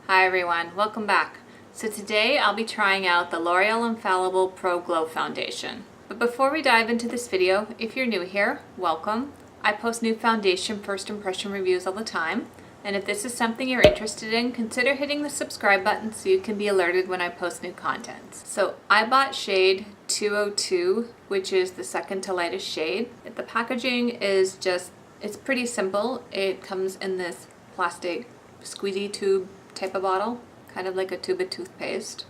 Hi everyone, welcome back. So today I'll be trying out the L'Oreal Infallible Pro Glow Foundation. But before we dive into this video, if you're new here, welcome. I post new foundation first impression reviews all the time. And if this is something you're interested in, consider hitting the subscribe button so you can be alerted when I post new content. So I bought shade 202, which is the second to lightest shade. The packaging is it's pretty simple. It comes in this plastic squeezy tube type of bottle, kind of like a tube of toothpaste.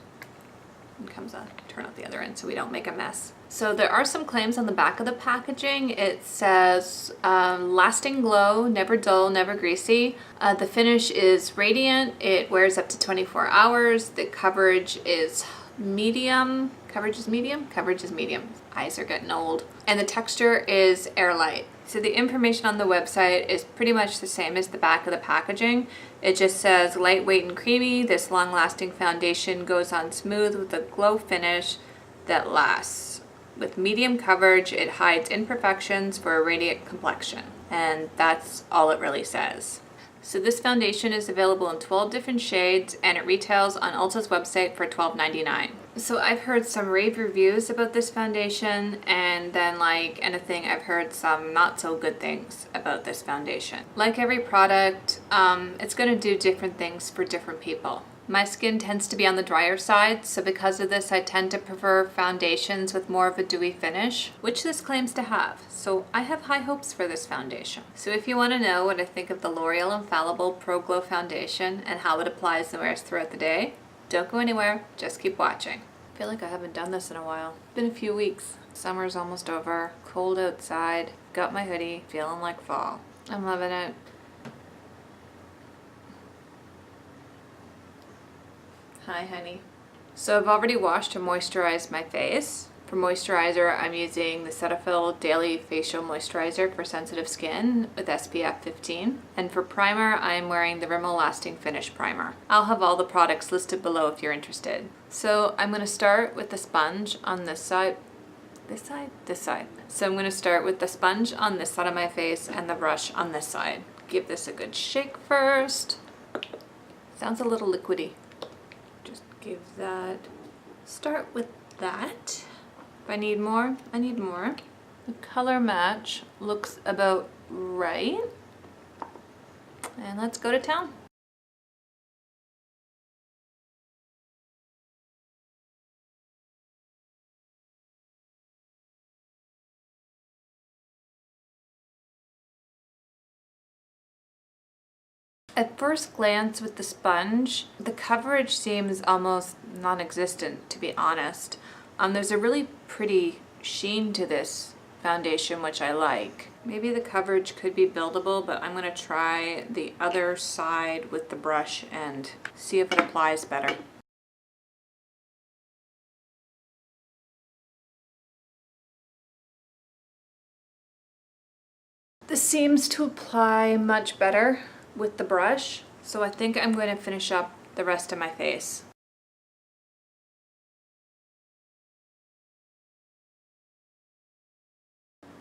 It comes out, turn out the other end so we don't make a mess. So there are some claims on the back of the packaging. It says lasting glow, never dull, never greasy. The finish is radiant. It wears up to 24 hours. The coverage is medium. Coverage is medium? Coverage is medium. Eyes are getting old. And the texture is airlight. So the information on the website is pretty much the same as the back of the packaging. It just says lightweight and creamy. This long-lasting foundation goes on smooth with a glow finish that lasts. With medium coverage, it hides imperfections for a radiant complexion. And that's all it really says. So this foundation is available in 12 different shades and it retails on Ulta's website for $12.99. So I've heard some rave reviews about this foundation, and then like anything, I've heard some not so good things about this foundation. Like every product, it's going to do different things for different people. My skin tends to be on the drier side, so because of this I tend to prefer foundations with more of a dewy finish, which this claims to have. So I have high hopes for this foundation. So if you want to know what I think of the L'Oreal Infallible Pro Glow Foundation and how it applies and wears throughout the day, don't go anywhere, just keep watching. I feel like I haven't done this in a while. It's been a few weeks. Summer's almost over, cold outside, got my hoodie, feeling like fall. I'm loving it. Hi, honey. So I've already washed and moisturized my face. For moisturizer, I'm using the Cetaphil Daily Facial Moisturizer for sensitive skin with SPF 15. And for primer, I'm wearing the Rimmel Lasting Finish Primer. I'll have all the products listed below if you're interested. So I'm going to start with the sponge on this side. This side. So I'm going to start with the sponge on this side of my face and the brush on this side. Give this a good shake first. Sounds a little liquidy. Give that, start with that. If I need more, I need more. The color match looks about right. And let's go to town. At first glance with the sponge, the coverage seems almost non-existent, to be honest. There's a really pretty sheen to this foundation, which I like. Maybe the coverage could be buildable, but I'm going to try the other side with the brush and see if it applies better. This seems to apply much better with the brush, so I think I'm going to finish up the rest of my face.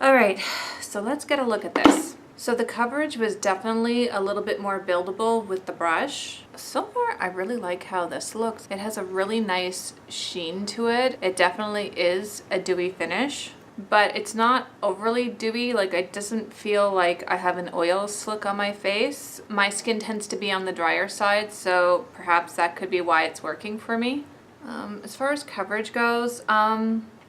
Alright, so let's get a look at this. So the coverage was definitely a little bit more buildable with the brush. So far, I really like how this looks. It has a really nice sheen to it. It definitely is a dewy finish, but it's not overly dewy. Like, it doesn't feel like I have an oil slick on my face. My skin tends to be on the drier side, so perhaps that could be why it's working for me. As far as coverage goes,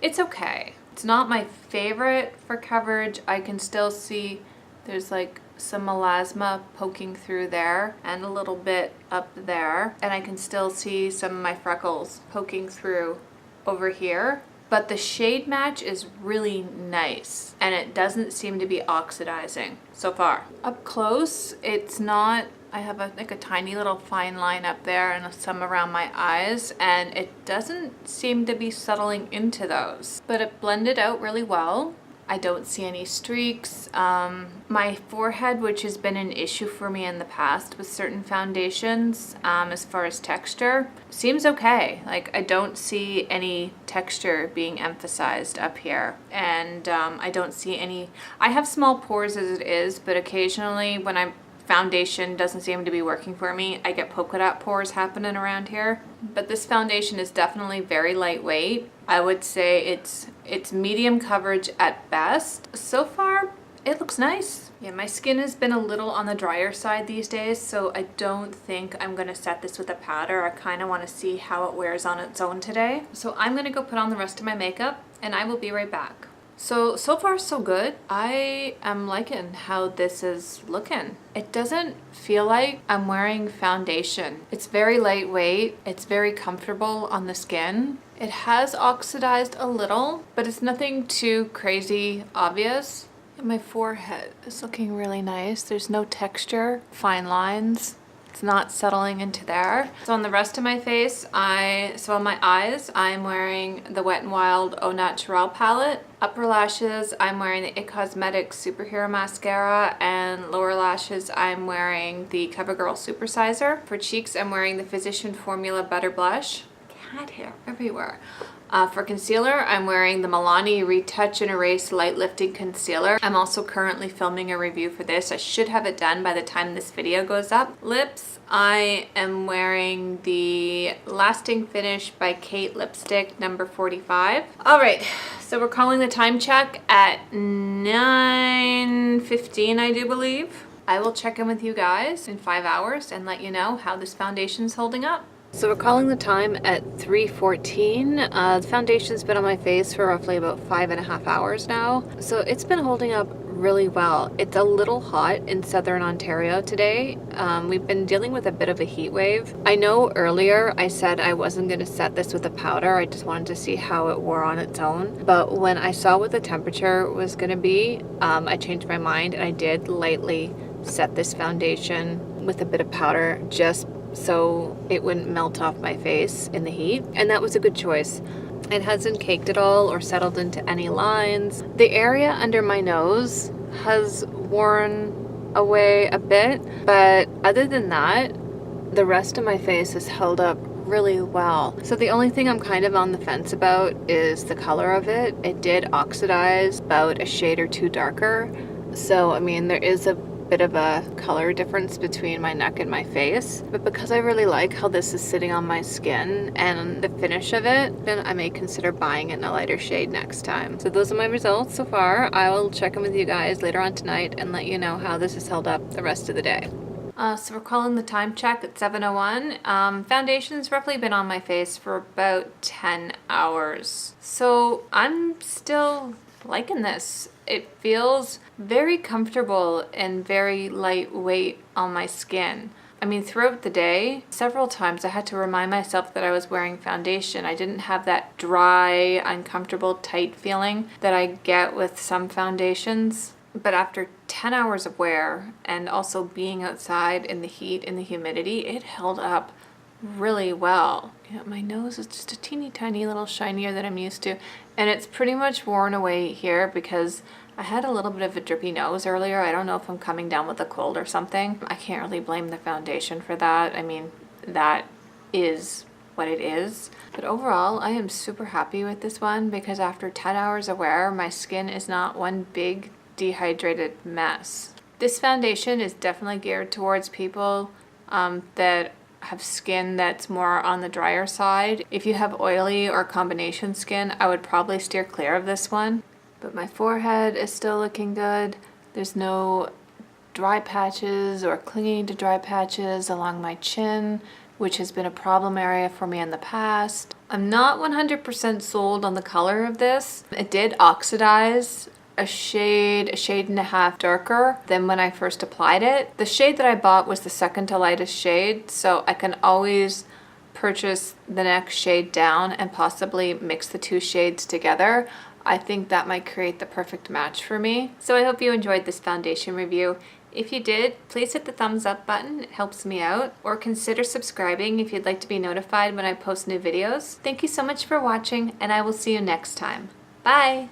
it's okay. It's not my favorite for coverage. I can still see there's like some melasma poking through there and a little bit up there. And I can still see some of my freckles poking through over here. But the shade match is really nice and it doesn't seem to be oxidizing so far. Up close, it's not, I have like a tiny little fine line up there and some around my eyes, and it doesn't seem to be settling into those. But it blended out really well. I don't see any streaks. My forehead, which has been an issue for me in the past with certain foundations, as far as texture, seems okay. Like, I don't see any texture being emphasized up here. And I don't see any, I have small pores as it is, but occasionally when I'm foundation doesn't seem to be working for me. I get polka dot pores happening around here. But this foundation is definitely very lightweight. I would say it's medium coverage at best. So far, it looks nice. Yeah, my skin has been a little on the drier side these days, so I don't think I'm gonna set this with a powder. I kind of want to see how it wears on its own today. So I'm gonna go put on the rest of my makeup and I will be right back. So far so good. I am liking how this is looking. It doesn't feel like I'm wearing foundation. It's very lightweight. It's very comfortable on the skin. It has oxidized a little, but it's nothing too crazy obvious. And my forehead is looking really nice. There's no texture, fine lines. It's not settling into there. So on the rest of my face, on my eyes, I'm wearing the Wet n Wild Au Naturel palette. Upper lashes, I'm wearing the IT Cosmetics Superhero Mascara, and lower lashes, I'm wearing the CoverGirl Supersizer. For cheeks, I'm wearing the Physician Formula Butter Blush. Cat hair everywhere. For concealer, I'm wearing the Milani Retouch and Erase Light Lifting Concealer. I'm also currently filming a review for this. I should have it done by the time this video goes up. Lips, I am wearing the Lasting Finish by Kate lipstick number 45. All right, so we're calling the time check at 9:15, I do believe. I will check in with you guys in 5 hours and let you know how this foundation's holding up. So we're calling the time at 3:14. The foundation's been on my face for roughly about 5.5 hours now. So it's been holding up really well. It's a little hot in Southern Ontario today. We've been dealing with a bit of a heat wave. I know earlier I said I wasn't going to set this with a powder. I just wanted to see how it wore on its own. But when I saw what the temperature was going to be, I changed my mind and I did lightly set this foundation with a bit of powder just so it wouldn't melt off my face in the heat, and that was a good choice. It hasn't caked at all or settled into any lines. The area under my nose has worn away a bit, but other than that, the rest of my face has held up really well. So the only thing I'm kind of on the fence about is the color of it. It did oxidize about a shade or two darker. So, I mean, there is a bit of a color difference between my neck and my face, but because I really like how this is sitting on my skin and the finish of it, then I may consider buying it in a lighter shade next time. So those are my results so far. I will check in with you guys later on tonight and let you know how this has held up the rest of the day. So we're calling the time check at 7:01. Foundation's roughly been on my face for about 10 hours. So I'm still liking this. It feels very comfortable and very lightweight on my skin. I mean, throughout the day, several times I had to remind myself that I was wearing foundation. I didn't have that dry, uncomfortable, tight feeling that I get with some foundations. But after 10 hours of wear and also being outside in the heat and the humidity, it held up really well. Yeah, my nose is just a teeny tiny little shinier than I'm used to, and it's pretty much worn away here because I had a little bit of a drippy nose earlier. I don't know if I'm coming down with a cold or something. I can't really blame the foundation for that. I mean, that is what it is. But overall, I am super happy with this one because after 10 hours of wear, my skin is not one big dehydrated mess. This foundation is definitely geared towards people that have skin that's more on the drier side. If you have oily or combination skin, I would probably steer clear of this one. But my forehead is still looking good. There's no dry patches or clinging to dry patches along my chin, which has been a problem area for me in the past. I'm not 100% sold on the color of this. It did oxidize a shade and a half darker than when I first applied it. The shade that I bought was the second to lightest shade, so I can always purchase the next shade down and possibly mix the two shades together. I think that might create the perfect match for me. So I hope you enjoyed this foundation review. If you did, please hit the thumbs up button, it helps me out, or consider subscribing if you'd like to be notified when I post new videos. Thank you so much for watching, and I will see you next time. Bye!